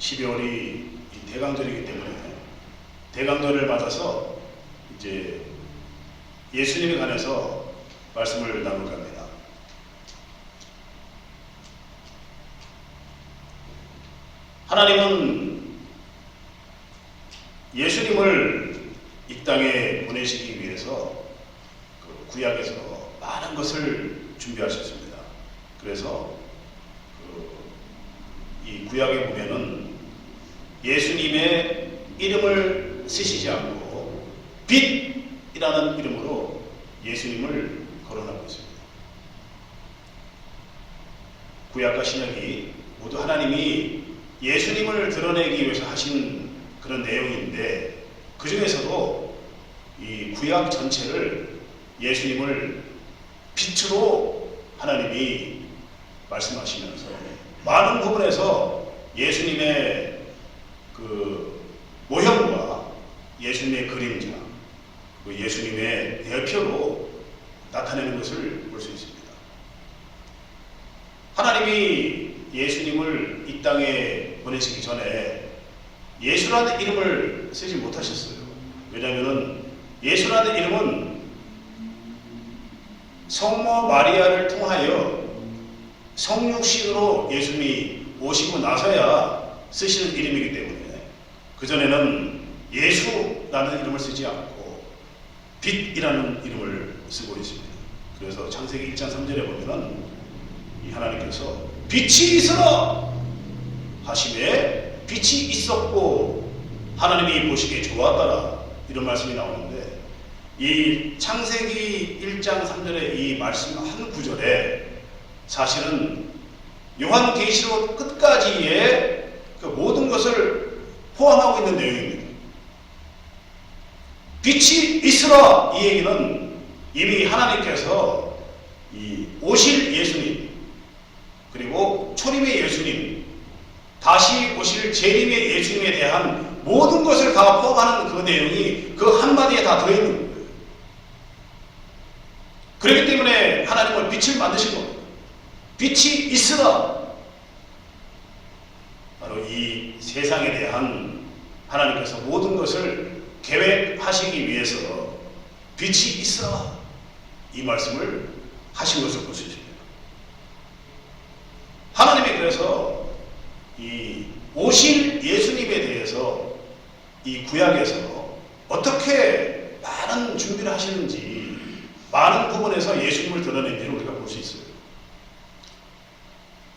12월이 대강절이기 때문에 대강절을 맞아서 이제 예수님에 관해서 말씀을 나눌까 합니다. 하나님은 예수님을 이 땅에 보내시기 위해서 구약에서 많은 것을 준비하셨습니다. 그래서 이 구약에 보면은 예수님의 이름을 쓰시지 않고 빛이라는 이름으로 예수님을 거론하고 있습니다. 구약과 신약이 모두 하나님이 예수님을 드러내기 위해서 하신 그런 내용인데, 그 중에서도 이 구약 전체를 예수님을 빛으로 하나님이 말씀하시면서 많은 부분에서 예수님의 그 모형과 예수님의 그림자, 그 예수님의 대표로 나타내는 것을 볼 수 있습니다. 하나님이 예수님을 이 땅에 보내시기 전에 예수라는 이름을 쓰지 못하셨어요. 왜냐하면 예수라는 이름은 성모 마리아를 통하여 성육신으로 예수님이 오시고 나서야 쓰시는 이름이기 때문에 그전에는 예수라는 이름을 쓰지 않고 빛이라는 이름을 쓰고 있습니다. 그래서 창세기 1장 3절에 보면은 이 하나님께서 빛이 있으라 하심에 빛이 있었고 하나님이 보시기에 좋았더라, 이런 말씀이 나오는데, 이 창세기 1장 3절의 이 말씀 한 구절에 사실은 요한계시록 끝까지의 그 모든 것을 포함하고 있는 내용입니다. 빛이 있으라, 이 얘기는 이미 하나님께서 이 오실 예수님, 그리고 초림의 예수님, 다시 오실 재림의 예수님에 대한 모든 것을 다 포함하는 그 내용이 그 한마디에 다 들어있는 거예요. 그렇기 때문에 하나님은 빛을 만드신 겁니다. 빛이 있으라. 바로 이 세상에 대한 하나님께서 모든 것을 계획하시기 위해서 빛이 있으라, 이 말씀을 하신 것을 볼 수 있습니다. 하나님이 그래서 이 오실 예수님에 대해서 이 구약에서 어떻게 많은 준비를 하시는지, 많은 부분에서 예수님을 드러낸지를 우리가 볼 수 있어요.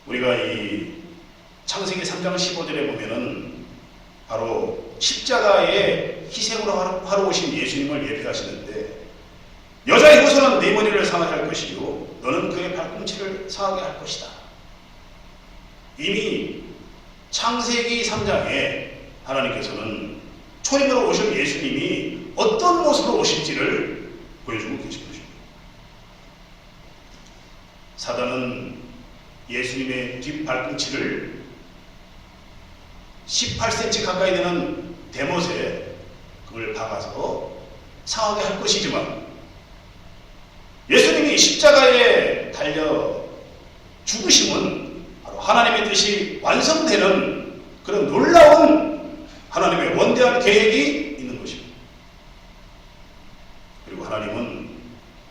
우리가 이 창세기 3장 15절에 보면은 바로 십자가의 희생으로 하러 오신 예수님을 예표하시는데, 여자의 후손은 네 머리를 상하게 할 것이요 너는 그의 발꿈치를 상하게 할 것이다. 이미 창세기 3장에 하나님께서는 초림으로 오실 예수님이 어떤 모습으로 오실지를 보여주고 계신 것입니다. 사단은 예수님의 뒷발꿈치를 18cm 가까이 되는 대못에 그걸 박아서 상하게 할 것이지만, 예수님이 십자가에 달려 죽으심은 바로 하나님의 뜻이 완성되는 그런 놀라운 하나님의 원대한 계획이 있는 것입니다. 그리고 하나님은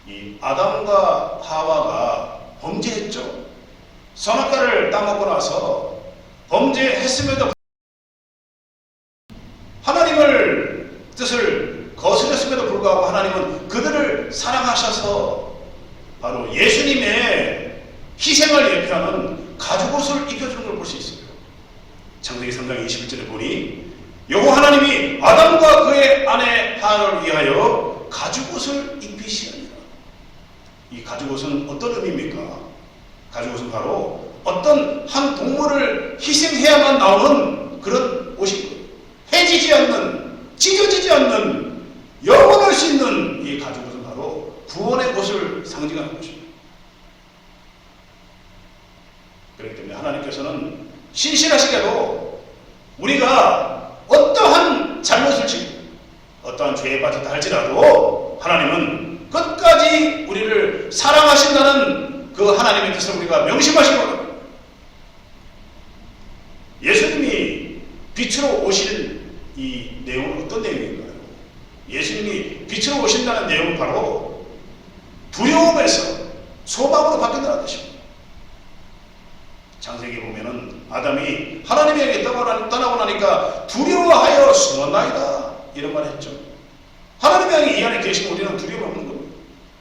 이 아담과 하와가 범죄했죠. 선악과를 따먹고 나서 범죄했음에도 하나님을 뜻을 거스렸음에도 불구하고 하나님은 그들을 사랑하셔서 바로 예수님의 희생을 예표하는 가죽옷을 입혀주는 걸 볼 수 있어요. 창세기 3장 21절에 보니 여호와 하나님이 아담과 그의 아내 하와를 위하여 가죽옷을 입히시니라. 이 가죽옷은 어떤 의미입니까? 가죽옷은 바로 어떤 한 동물을 희생해야만 나오는 그런 옷이거든요. 해지지 않는, 찢어지지 않는, 영원할 수 있는 이 가죽옷은 바로 구원의 옷을 상징하는 것입니다. 그렇기 때문에 하나님께서는 신실하시게도 우리가 어떠한 잘못을 지고 어떠한 죄에 빠졌다 할지라도 하나님은 끝까지 우리를 사랑하신다는 그 하나님의 뜻을 우리가 명심하시거든요. 예수님이 빛으로 오실 이 내용은 어떤 내용인가요? 예수님이 빛으로 오신다는 내용은 바로 두려움에서 소망으로 바뀐다는 뜻입니다. 창세기 보면은 아담이 하나님에게 떠나고 나니까 두려워하여 숨었나이다 이런 말 했죠. 하나님의 영이 이 안에 계시면 우리는 두려움 없는 겁니다.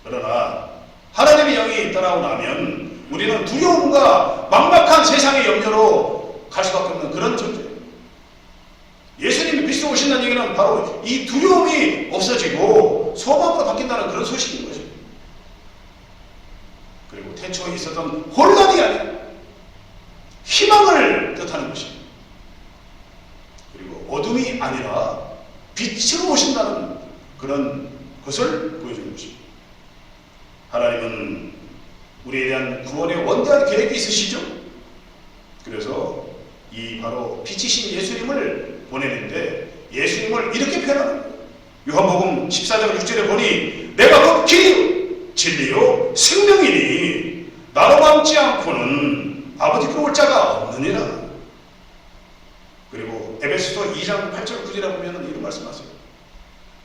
그러나 하나님의 영이 떠나고 나면 우리는 두려움과 막막한 세상의 염려로 갈 수밖에 없는 그런 존재예요. 예수님이 빛으로 오신다는 얘기는 바로 이 두려움이 없어지고 소망으로 바뀐다는 그런 소식인 거죠. 그리고 태초에 있었던 혼란이 아니라 희망을 뜻하는 것입니다. 그리고 어둠이 아니라 빛으로 오신다는 그런 것을 보여주는 것입니다. 하나님은 우리에 대한 구원의 원대한 계획이 있으시죠? 그래서 이 바로 빛이신 예수님을 보내는데 예수님을 이렇게 표현하는 거예요. 요한복음 14장 6절에 보니 내가 곧 길이요 진리요 생명이니 나로 남지 않고는 아버지께로 올 자가 없느니라. 그리고 에베소서 2장 8절 9절에 보면 이런 말씀하세요.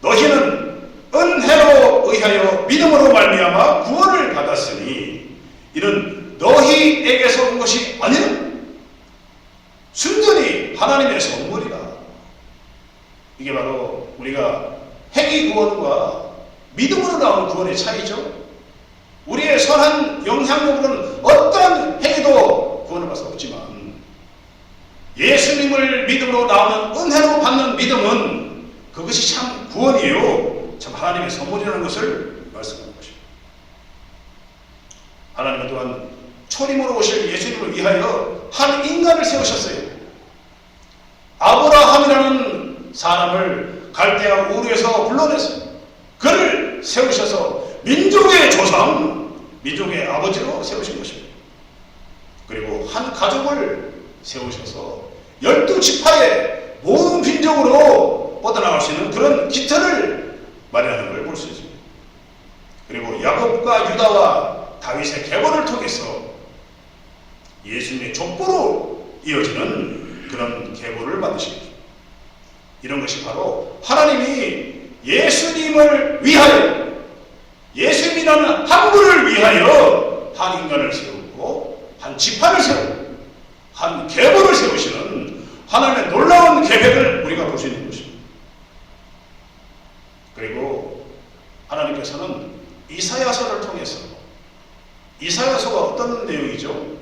너희는 은혜로 의하여 믿음으로 말미암아 구원을 받았으니 이는 너희에게서 온 것이 아니라 순전히 하나님의 선물이라. 이게 바로 우리가 행위 구원과 믿음으로 나오는 구원의 차이죠. 우리의 선한 영향력으로는 어떠한 행위도 구원을 받을 수 없지만 예수님을 믿음으로 나오는 은혜로 받는 믿음은 그것이 참 구원이요 참 하나님의 선물이라는 것을 말씀하는 것입니다. 하나님은 또한 초림으로 오실 예수님을 위하여 한 인간을 세우셨어요. 아브라함이라는 사람을 갈대아 우르에서 불러내서 그를 세우셔서 민족의 조상, 민족의 아버지로 세우신 것입니다. 그리고 한 가족을 세우셔서 12지파의 모든 빈족으로 뻗어나갈 수 있는 그런 기틀을 마련하는 걸 볼 수 있습니다. 그리고 야곱과 유다와 다윗의 계보를 통해서 예수님의 족보로 이어지는 그런 계보를 만드십니다. 이런 것이 바로 하나님이 예수님을 위하여 예수님이라는 한 분을 위하여 한 인간을 세우고 한 지파를 세우고 한 계보를 세우시는 하나님의 놀라운 계획을 우리가 볼 수 있는 것입니다. 그리고 하나님께서는 이사야서를 통해서 이사야서가 어떤 내용이죠?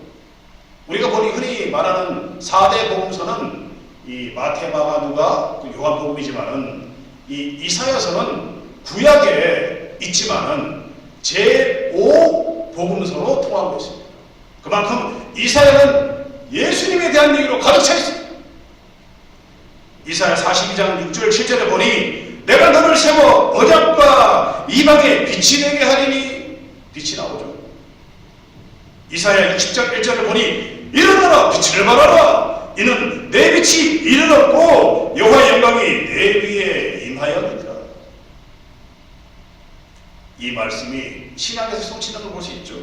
우리가 보니 흔히 말하는 4대 복음서는 이 마태, 마가, 누가, 요한복음이지만은 이 이사야서는 구약에 있지만은 제5복음서로 통하고 있습니다. 그만큼 이사야는 예수님에 대한 얘기로 가득 차 있습니다. 이사야 42장 6절 7절에 보니 내가 너를 세워 언약과 이방의 빛이 되게 하리니 빛이 나오죠. 이사야 60장 1절을 보니 일어나라 빛을 발하라 이는 내 빛이 이르렀고 여호와의 영광이 내 위에 임하였느니라. 이 말씀이 신약에서 성취되는 걸 볼 수 있죠.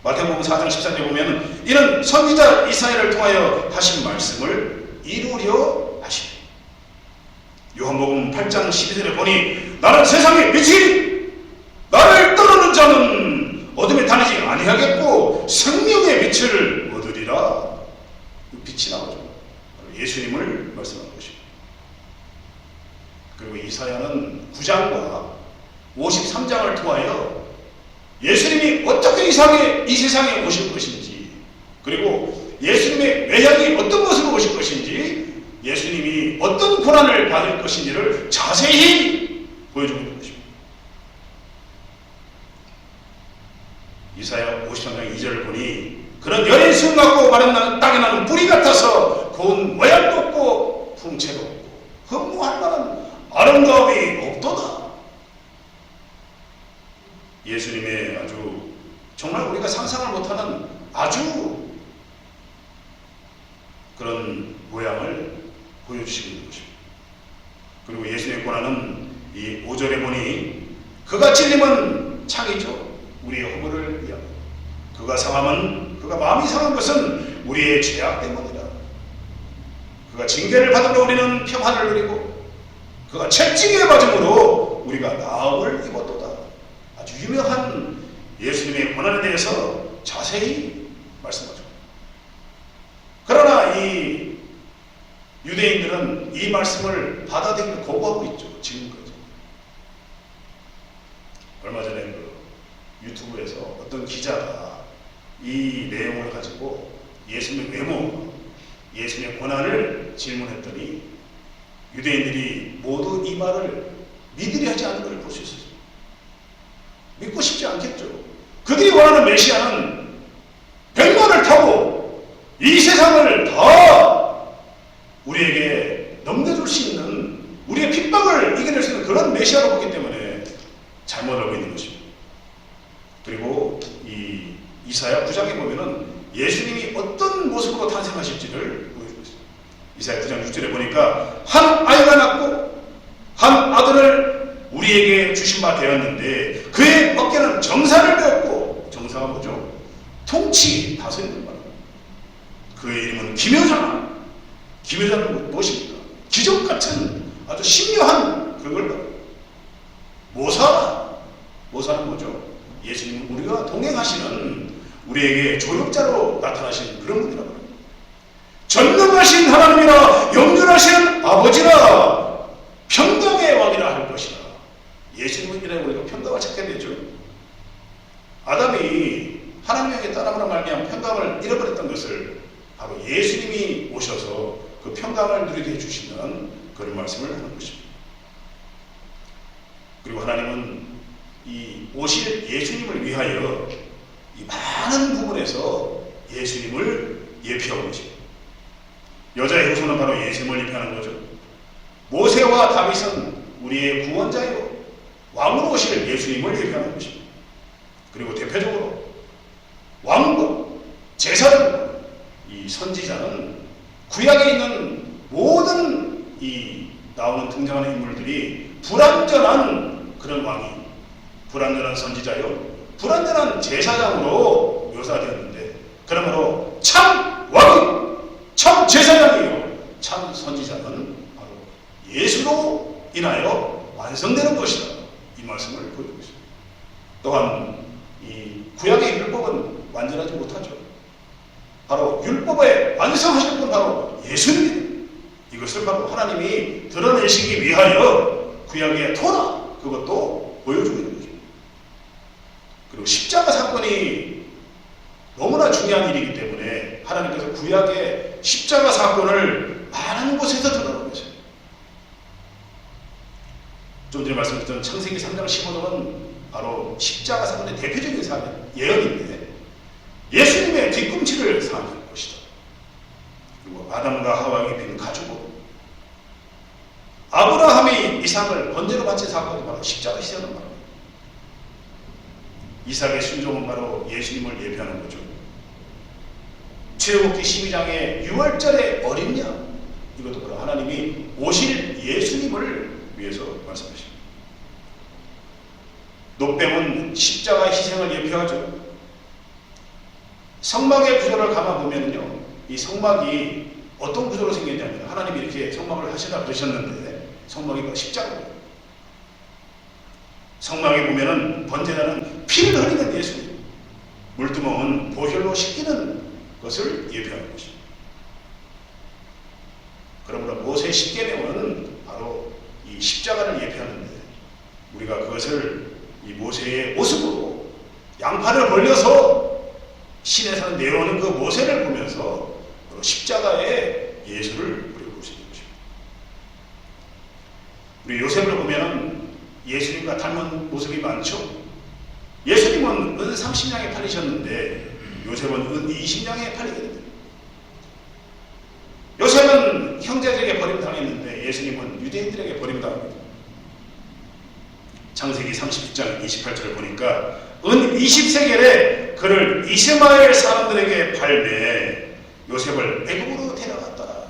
마태복음 4장 14절에 보면 이는 선지자 이사야를 통하여 하신 말씀을 이루려 하시니 요한복음 8장 12절에 보니 나는 세상의 빛이 나를 따르는 자는 어둠에 다니지 아니하겠고 생명의 빛을 얻으리라. 빛이 나오죠. 예수님을 말씀하는 것입니다. 그리고 이사야는 9장과 53장을 통하여 예수님이 어떻게 이 세상에 오실 것인지 그리고 예수님의 외향이 어떤 모습으로 오실 것인지 예수님이 어떤 고난을 받을 것인지를 자세히 보여주고 있는 것입니다. 이사야 53장 2절을 보니 그런 여린 수음 같고 마른 땅에 나는 뿌리 같아서 고운 모양도 없고 풍채도 없고 흠모할 만한 아름다움이 없도다. 예수님의 아주 정말 우리가 상상을 못하는 아주 그런 모양을 보여주시고 있는 것입니다. 그리고 예수님의 고난은 이 5절에 보니 그가 찔림은 창이죠. 우리의 허물을 위하여 그가 상함은 그가 마음이 상한 것은 우리의 죄악 때문이라. 그가 징계를 받음으로 우리는 평안을 누리고 그가 채찍에 맞음으로 우리가 나음을 입었도다. 아주 유명한 예수님의 고난에 대해서 자세히 말씀하죠. 그러나 이 유대인들은 이 말씀을 받아들이고 거부하고 있죠. 지금까지. 얼마 전에 그 유튜브에서 어떤 기자가 이 내용을 가지고 예수님의 외모, 예수님의 고난을 질문했더니 유대인들이 모두 이 말을 믿으려 하지 않는 걸 볼 수 있었어요. 믿고 싶지 않겠죠. 그들이 원하는 메시아는 백마를 타고 이 세상을 다 우리에게 넘겨줄 수 있는, 우리의 핍박을 이겨낼 수 있는 그런 메시아로 보기 때문에 잘못 알고 있는 것입니다. 그리고 이 이사야 9장에 보면은 예수님이 어떤 모습으로 탄생하실지를 보여주고 있습니다. 이사야 9장 6절에 보니까 한 아이가 낳고 한 아들을 우리에게 주신 바 되었는데 그의 어깨는 정사를 배웠고, 정사가 뭐죠? 통치, 다스리는 말입니다. 그의 이름은 기묘자나. 기묘자는 무엇입니까? 기적같은 아주 신묘한 그걸 모사라. 모사는 뭐죠? 예수님은 우리가 동행하시는, 우리에게 조력자로 나타나신 그런 분이라고 합니다. 전능하신 하나님이라 영존하신 아버지라 평강의 왕이라 할 것이라. 예수님은 이래 우리가 평강을 찾게 되죠. 아담이 하나님에게 따라가는 말미암아 평강을 잃어버렸던 것을 바로 예수님이 오셔서 그 평강을 누리게 해주시는 그런 말씀을 하는 것입니다. 그리고 하나님은 이 오실 예수님을 위하여 이 많은 부분에서 예수님을 예표하고 계십니다. 여자의 후손은 바로 예수님을 예표하는 거죠. 모세와 다윗은 우리의 구원자요 왕으로 오실 예수님을 예표하는 것입니다. 그리고 대표적으로 왕과 제사장, 이 선지자는 구약에 있는 모든 이 나오는 등장하는 인물들이 불완전한 그런 왕이, 불완전한 선지자요 불완전한 제사장으로 묘사되었는데, 그러므로 참 왕이, 참 제사장이요 참 선지자는 바로 예수로 인하여 완성되는 것이다. 이 말씀을 보여주고 있습니다. 또한 이 구약의 율법은 완전하지 못하죠. 바로 율법에 완성하실 분 바로 예수님입니다. 이것을 바로 하나님이 드러내시기 위하여 구약의 토라, 그것도 보여주고 있는 거죠. 그리고 십자가 사건이 너무나 중요한 일이기 때문에 하나님께서 구약의 십자가 사건을 많은 곳에서 드러내고 계세요. 좀 전에 말씀드렸던 창세기 3장 15절은 바로 십자가 사건의 대표적인 사건, 예언인데 예수님의 뒤꿈치를 상징하는 것이다. 그리고 아담과 하와가 입힌 가죽으로 아브라함이 이삭을 번제로 바친 사건이 바로 십자가 시대는 말입니다. 이삭의 순종은 바로 예수님을 예표하는 거죠. 출애굽기 12장의 6월절의 어린 양, 이것도 바로 하나님이 오실 예수님을 위해서 말씀하십니다. 노뱀은 십자가의 희생을 예표하죠. 성막의 구조를 감아보면요, 이 성막이 어떤 구조로 생겼냐면 하나님이 이렇게 성막을 하시라 그러셨는데 성막이 십자가예요. 성막에 보면은 번제단은 피를 흘리는 예수님, 물두멍은 보혈로 씻기는 것을 예표하는 것입니다. 그러므로 모세 십계명은 바로 이 십자가를 예표하는데 우리가 그것을 이 모세의 모습으로 양팔을 벌려서 시내에서 내려오는 그 모세를 보면서 십자가의 예수를 우리가 볼 수 있는 것입니다. 우리 요셉을 보면 예수님과 닮은 모습이 많죠. 예수님은 은 30냥에 팔리셨는데 요셉은 은 20냥에 팔리게 됩니다. 요셉은 형제들에게 버림당했는데 예수님은 유대인들에게 버림당합니다. 창세기 30장 28절을 보니까 은 20세겔에 그를 이스마엘 사람들에게 팔매 요셉을 애굽으로 데려갔더라.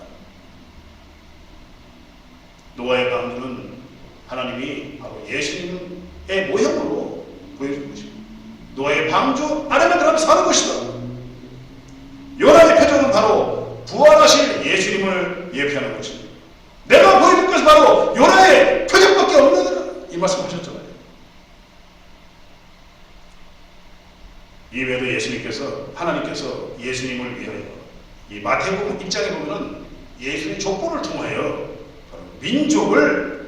노아의 방주는 하나님이 바로 예수님의 모형으로 보여준 것입니다. 노아의 방주 안에만 들어가면 사는 것이다. 요나의 표정은 바로 부활하실 예수님을 예표하는 이야기하고 있습니다. 내가 보여줄 것은 바로 요나의 표적밖에 없는 이 말씀하셨잖아요. 이외에도 하나님께서 예수님을 위하여 이 마태복음 1장에 보면은 예수님의 족보를 통하여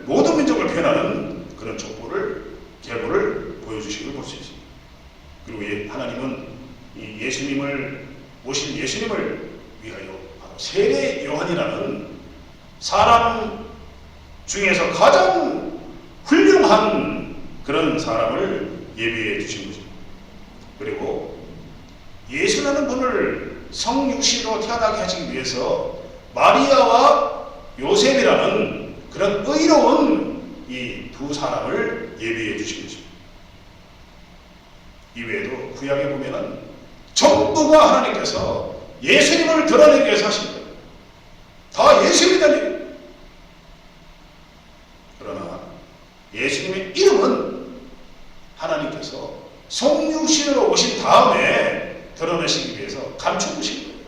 모든 민족을 표현하는 그런 계보를 보여주신 걸 볼 수 있습니다. 그리고 하나님은 오신 예수님을 위하여 바로 세례 요한이라는 사람 중에서 가장 훌륭한 그런 사람을 예비해 주신 것입니다. 그리고 예수라는 분을 성육신으로 태어나게 하시기 위해서 마리아와 요셉이라는 그런 의로운 이 두 사람을 예비해 주신 것입니다. 이외에도 구약에 보면은 전부가 하나님께서 예수님을 드러내기 위해서 하신 거예요. 다 예수님이다니. 그러나 예수님의 이름은 하나님께서 성육신으로 오신 다음에 드러내시기 위해서 감춰두신 거예요.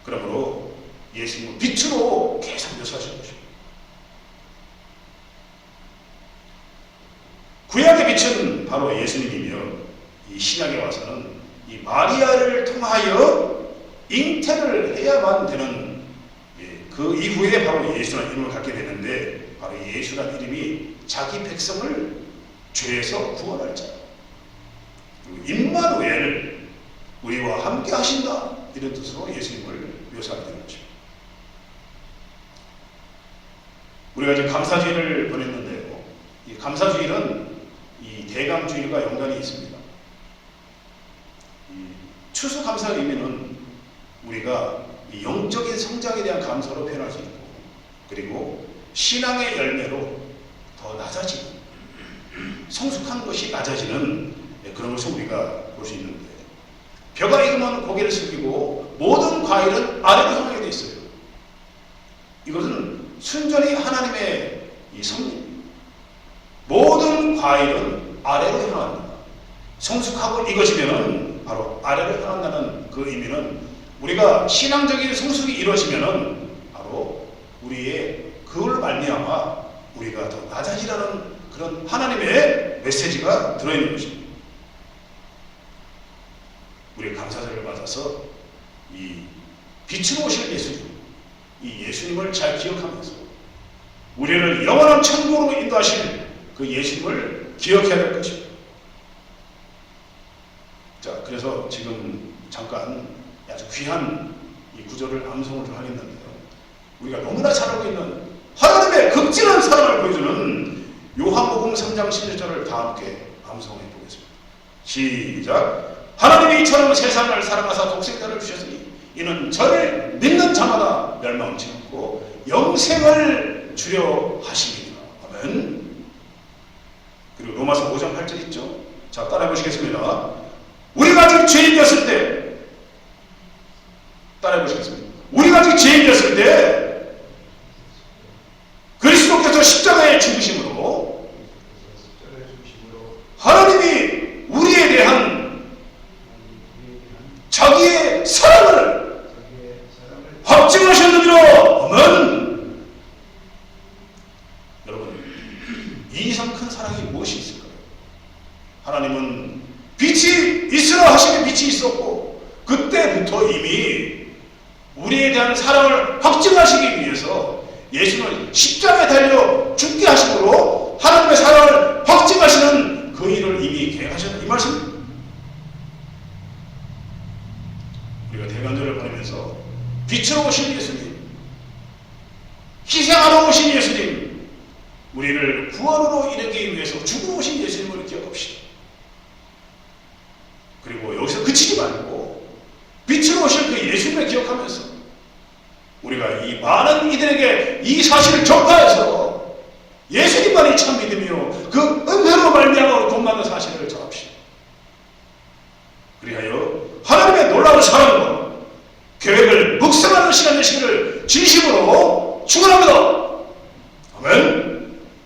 그러므로 예수님은 빛으로 계속 묘사하신 것입니다. 구약의 빛은 바로 예수님이며 이 신약에 와서는 이 마리아를 통하여 잉태를 해야만 되는 그 이후에 바로 예수라는 이름을 갖게 되는데, 바로 예수라는 이름이 자기 백성을 죄에서 구원할 자, 임마누엘, 우리와 함께 하신다, 이런 뜻으로 예수님을 묘사하게 되는 것입니다. 우리가 이제 감사주일을 보냈는데요, 이 감사주일은 이 대감주일과 연관이 있습니다. 이 추수감사의 의미는 우리가 이 영적인 성장에 대한 감사로 표현할 수 있고, 그리고 신앙의 열매로 더 낮아지는, 성숙한 것이 낮아지는 그런 것을 우리가 볼 수 있는데, 벼가 익으면 고개를 숙이고 모든 과일은 아래로 향하게 되어 있어요. 이것은 순전히 하나님의 이 섭리입니다. 모든 과일은 아래로 향합니다. 성숙하고 익어지면은 바로 아래로 향한다는 그 의미는, 우리가 신앙적인 성숙이 이루어지면은 바로 우리의 그걸 말미암아 우리가 더 낮아지라는 그런 하나님의 메시지가 들어있는 것입니다. 우리 감사절을 맞아서 이 빛으로 오실 예수님, 이 예수님을 잘 기억하면서 우리를 영원한 천국으로 인도하실 그 예수님을 기억해야 될 것입니다. 자, 그래서 지금 잠깐 아주 귀한 이 구절을 암송을 좀 하겠는데요, 우리가 너무나 잘 알고 있는 하나님의 극진한 사랑을 보여주는 요한복음 3장 11절을 다 함께 암송해 보겠습니다. 시작. 하나님이 이처럼 세상을 사랑하사 독생자를 주셨으니 이는 저를 믿는 자마다 멸망치 않고 영생을 주려 하시니라. 아멘. 그리고 로마서 5장 8절 있죠? 자, 따라해 보시겠습니다. 우리가 아직 죄인이었을 때, 따라해 보시겠습니다. 우리가 아직 죄인이었을 때 그리스도께서 십자가에 죽으심으로 하나님이 우리에 대한 자기의 사랑을 확증하셨느니라. 아멘. 여러분, 이 이상 큰 사랑이 무엇이 있을까요? 하나님은 빛이 있으라 하시니 빛이 있었고, 그때부터 이미 우리에 대한 사랑을 확증하시기 위해서 예수는 십자가에 달려 죽게 하심으로 하나님의 사랑을 확증하시는 그 일을 이미 계획하셨다, 이 말씀입니다. 우리가 대관절을 보내면서 빛으로 오신 예수님, 희생하러 오신 예수님, 우리를 구원으로 이르기 위해서 죽으러 오신 예수님을 기억합시다. 그리고 여기서 그치지 말고 빛으로 오실 그 예수님을 기억하면서 우리가 이 많은 이들에게 이 사실을 전파해서 예수님만이 참 믿음이요 그 은혜로 말미암아